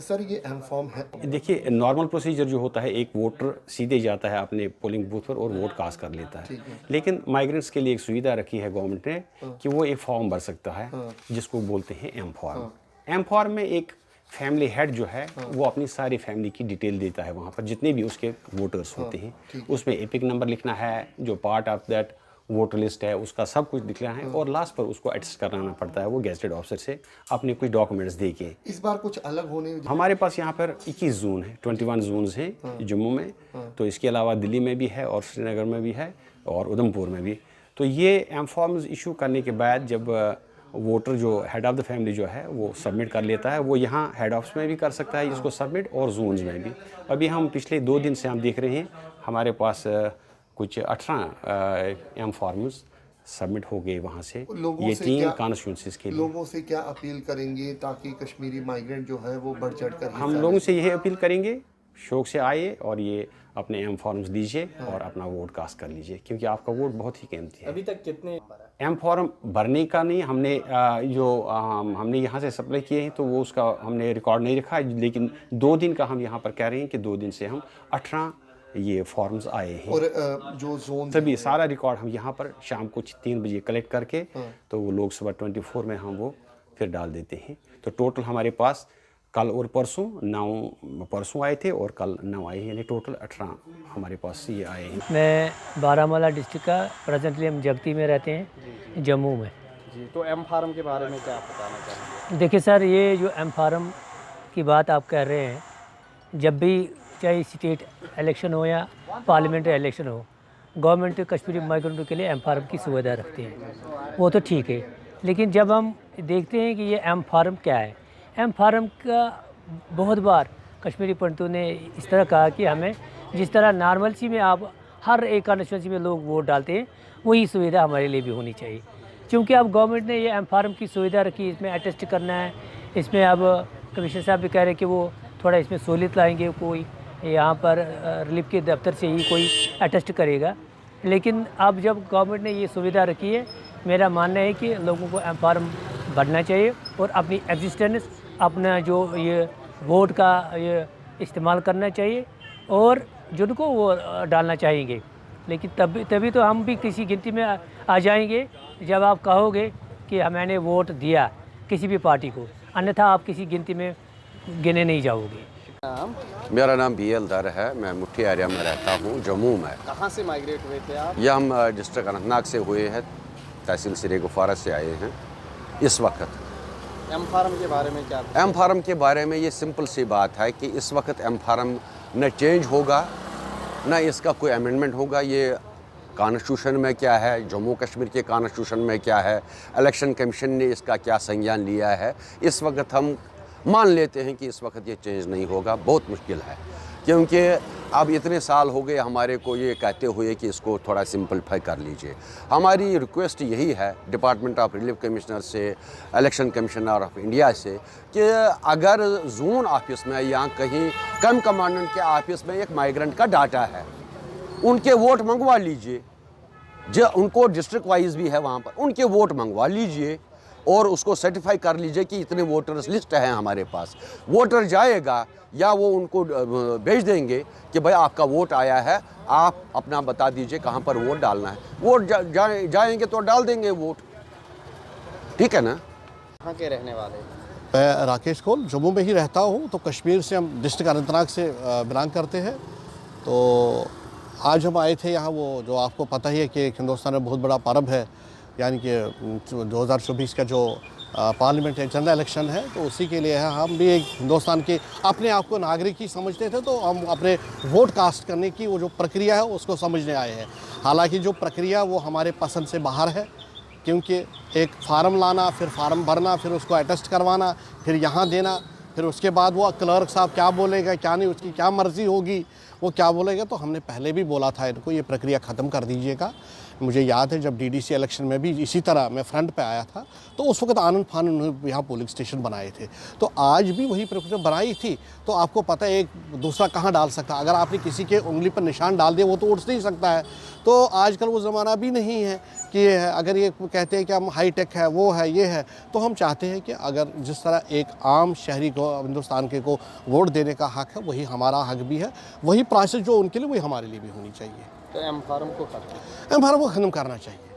Sir ये M form है। देखिए, नॉर्मल प्रोसीजर जो होता है, एक वोटर सीधे जाता है अपने पोलिंग बूथ पर और वोट कास्ट कर लेता है। लेकिन माइग्रेंट्स के लिए एक सुविधा रखी है गवर्नमेंट ने कि वो एक फॉर्म भर सकता है जिसको बोलते हैं एम फॉर्म। एम फॉर्म में एक फैमिली हेड जो है वो अपनी सारी फैमिली की डिटेल देता है वहाँ पर, जितने भी उसके वोटर्स होते हैं। उसमें एपिक नंबर लिखना है, जो part of that voter list है उसका सब कुछ लिखना है, और लास्ट पर उसको अटेस्ट कराना पड़ता है वो गेजेटेड ऑफिसर से अपने कुछ डॉक्यूमेंट्स दे के। इस बार कुछ अलग होने हमारे पास यहाँ पर 21 जोन है, 21 जोन्स हैं जम्मू में। तो इसके अलावा दिल्ली में भी है और श्रीनगर में भी है और उधमपुर में भी। तो ये एम फॉर्म्स इशू करने के बाद जब वोटर जो हेड ऑफ़ द फैमिली जो है वो सबमिट कर लेता है, वो यहाँ हेड ऑफिस में भी कर सकता है इसको सबमिट, और जोन्स में भी। अभी हम पिछले 2 दिन से हम देख रहे हैं हमारे पास कुछ 18 एम फॉर्म्स सबमिट हो गए वहाँ से। ये 3 कॉन्स्टिट्यूंसीज के लिए। लोगों से क्या अपील करेंगे ताकि कश्मीरी माइग्रेंट जो है वो बढ़ चढ़ कर? हम लोगों से यही अपील करेंगे, शौक से आइए और ये अपने एम फॉर्म्स दीजिए और अपना वोट कास्ट कर लीजिए, क्योंकि आपका वोट बहुत ही कीमती है। अभी तक कितने एम फॉर्म भरने का नहीं, हमने हमने यहाँ से सप्लाई किए हैं तो वो उसका हमने रिकॉर्ड नहीं रखा, लेकिन 2 दिन का हम यहाँ पर कह रहे हैं कि 2 दिन से हम 18 ये फॉर्म्स आए हैं। और जो जोन सभी सारा रिकॉर्ड हम यहाँ पर शाम को 3 बजे कलेक्ट करके तो वो लोग सुबह 24 में हम वो फिर डाल देते हैं। तो टोटल हमारे पास कल और परसों 9 परसों आए थे और कल 9 आए हैं, यानी टोटल 18 हमारे पास ये आए हैं। मैं बारामूला डिस्ट्रिक्ट का, प्रेजेंटली हम जगती में रहते हैं, जम्मू में। जी, तो एम फार्म के बारे में क्या आप बताना चाहेंगे? देखिए सर, ये जो एम फार्म की बात आप कह रहे हैं, जब भी चाहे स्टेट इलेक्शन हो या पार्लियामेंट्री इलेक्शन हो, गवर्नमेंट कश्मीरी माइग्रेंटों के लिए एम फार्म की सुविधा रखती है, वो तो ठीक है। लेकिन जब हम देखते हैं कि ये एम फार्म क्या है, एम फार्म का बहुत बार कश्मीरी पंडितों ने इस तरह कहा कि हमें जिस तरह नॉर्मलसी में आप हर एक कॉन्स्टिट्यूंसी में लोग वोट डालते हैं, वही सुविधा हमारे लिए भी होनी चाहिए। क्योंकि अब गवर्नमेंट ने ये एम फार्म की सुविधा रखी, इसमें अटेस्ट करना है, इसमें अब कमिश्नर साहब भी कह रहे हैं कि वो थोड़ा इसमें सहूलियत लाएंगे, कोई यहाँ पर रिलीफ के दफ्तर से ही कोई अटेस्ट करेगा। लेकिन अब जब गवर्नमेंट ने ये सुविधा रखी है, मेरा मानना है कि लोगों को एम फार्म भरना चाहिए और अपनी एग्जिस्टेंस, अपना जो ये वोट का ये इस्तेमाल करना चाहिए और जिनको वो डालना चाहेंगे। लेकिन तभी तो हम भी किसी गिनती में आ जाएंगे जब आप कहोगे कि मैंने वोट दिया किसी भी पार्टी को, अन्यथा आप किसी गिनती में गिने नहीं जाओगे। मेरा नाम BL दर है, मैं मुट्ठी एरिया में रहता हूँ, जम्मू में। कहाँ से माइग्रेट हुए थे आप? यह हम डिस्ट्रिक्ट अनंतनाग से हुए हैं, तहसील सिरे गुफारा से आए हैं इस वक्त। एम फार्म के बारे में क्या? एम फार्म के बारे में ये सिंपल सी बात है कि इस वक्त एम फार्म न चेंज होगा न इसका कोई अमेंडमेंट होगा। ये कॉन्स्टिट्यूशन में क्या है, जम्मू कश्मीर के कॉन्स्टिट्यूशन में क्या है, इलेक्शन कमीशन ने इसका क्या संज्ञान लिया है, इस वक्त हम मान लेते हैं कि इस वक्त ये चेंज नहीं होगा। बहुत मुश्किल है, क्योंकि अब इतने साल हो गए हमारे को ये कहते हुए कि इसको थोड़ा सिंपलीफाई कर लीजिए। हमारी रिक्वेस्ट यही है डिपार्टमेंट ऑफ रिलीफ कमिश्नर से, इलेक्शन कमिश्नर ऑफ इंडिया से, कि अगर जोन ऑफिस में या कहीं कम कमांडेंट के ऑफिस में एक माइग्रेंट का डाटा है, उनके वोट मंगवा लीजिए। जो उनको डिस्ट्रिक्ट वाइज भी है वहाँ पर, उनके वोट मंगवा लीजिए और उसको सर्टिफाई कर लीजिए कि इतने वोटर्स लिस्ट हैं हमारे पास। वोटर जाएगा या वो उनको भेज देंगे कि भाई आपका वोट आया है, आप अपना बता दीजिए कहाँ पर वोट डालना है। वोट जाएंगे तो डाल देंगे वोट, ठीक है ना। कहाँ के रहने वाले? मैं राकेश खोल जम्मू में ही रहता हूँ। तो कश्मीर से हम डिस्ट्रिक्ट अनंतनाग से बिलोंग करते हैं। तो आज हम आए थे यहाँ, वो जो आपको पता ही है कि हिंदुस्तान में बहुत बड़ा पर्व है, यानी कि 2024 का जो पार्लियामेंट जनरल इलेक्शन है, तो उसी के लिए है। हम भी एक हिंदुस्तान के अपने आप को नागरिक ही समझते थे, तो हम अपने वोट कास्ट करने की वो जो प्रक्रिया है उसको समझने आए हैं। हालांकि जो प्रक्रिया वो हमारे पसंद से बाहर है, क्योंकि एक फार्म लाना, फिर फार्म भरना, फिर उसको अटेस्ट करवाना, फिर यहाँ देना, फिर उसके बाद वो क्लर्क साहब क्या बोलेगा क्या नहीं, उसकी क्या मर्ज़ी होगी, वो क्या बोलेगा। तो हमने पहले भी बोला था इनको ये प्रक्रिया ख़त्म कर दीजिएगा। मुझे याद है जब डीडीसी इलेक्शन में भी इसी तरह मैं फ्रंट पे आया था, तो उस वक्त आनंद फानन उन्होंने यहाँ पोलिंग स्टेशन बनाए थे। तो आज भी वही प्रिपरेशन बनाई थी। तो आपको पता है एक दूसरा कहाँ डाल सकता है, अगर आपने किसी के उंगली पर निशान डाल दिया वो तो उठ नहीं सकता है। तो आजकल वो ज़माना भी नहीं है कि अगर ये कहते हैं कि हम हाई टेक है, वो है, ये है। तो हम चाहते हैं कि अगर जिस तरह एक आम शहरी को हिंदुस्तान के को वोट देने का हक है, वही हमारा हक भी है, वही प्रोसेस जो उनके लिए वही हमारे लिए भी होनी चाहिए। तो एम फार्म को ख़त्म करना चाहिए।